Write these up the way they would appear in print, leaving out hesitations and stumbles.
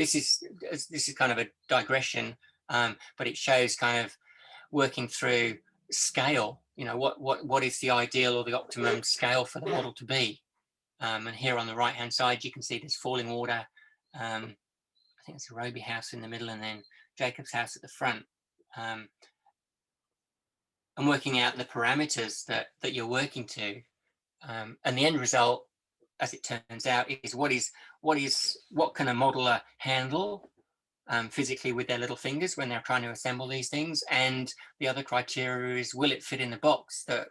this is kind of a digression, but it shows kind of working through scale. You know, what is the ideal or the optimum scale for the model to be? And here on the right hand side, you can see there's falling water. I think it's a Roby house in the middle, and then Jacob's house at the front. And working out the parameters that you're working to, and the end result, as it turns out, is what can a modeler handle physically with their little fingers when they're trying to assemble these things, and the other criteria is, will it fit in the box that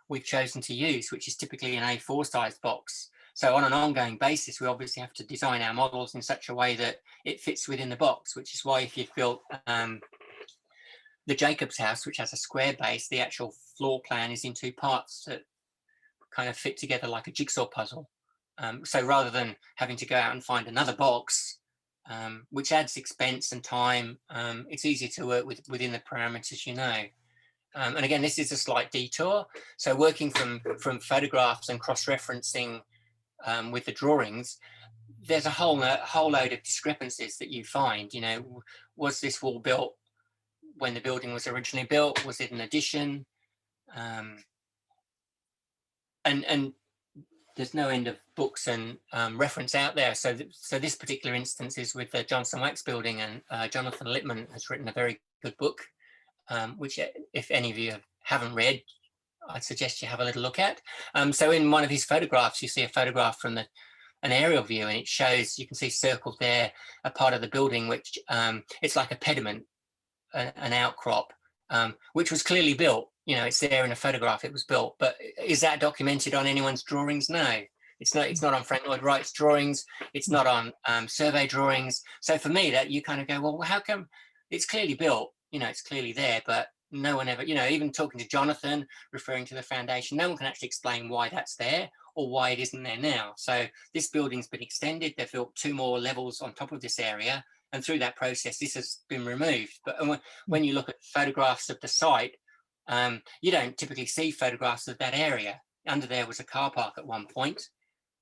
we've chosen to use, which is typically an A4 size box. So on an ongoing basis, we obviously have to design our models in such a way that it fits within the box, which is why if you've built the Jacob's house, which has a square base, the actual floor plan is in two parts that kind of fit together like a jigsaw puzzle. So rather than having to go out and find another box, which adds expense and time, it's easier to work within the parameters, you know. And again, this is a slight detour. So working from photographs and cross-referencing with the drawings, there's a whole load of discrepancies that you find. You know, was this wall built when the building was originally built? Was it an addition? And there's no end of books and reference out there. So this particular instance is with the Johnson Wax building, and Jonathan Lippman has written a very good book, which if any of you haven't read, I'd suggest you have a little look at. So in one of his photographs, you see a photograph from an aerial view, and it shows, you can see circled there, a part of the building which it's like a pediment, an outcrop, which was clearly built. You know, it's there in a photograph, it was built, but is that documented on anyone's drawings? No, it's not on Frank Lloyd Wright's drawings, it's not on survey drawings. So for me, that you kind of go, well, how come it's clearly built? You know, it's clearly there, but no one ever, you know, even talking to Jonathan, referring to the foundation, no one can actually explain why that's there or why it isn't there now. So this building's been extended, they've built 2 more levels on top of this area, and through that process, this has been removed. But when you look at photographs of the site, you don't typically see photographs of that area. Under there was a car park at one point.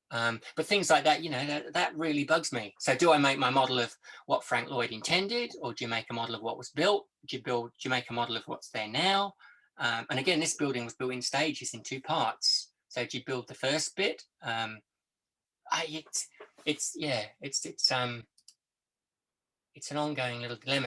But things like that, you know, that really bugs me. So do I make my model of what Frank Lloyd intended, or do you make a model of what was built? Do you make a model of what's there now? And again, this building was built in stages, in 2 parts. So do you build the first bit? It's an ongoing little dilemma.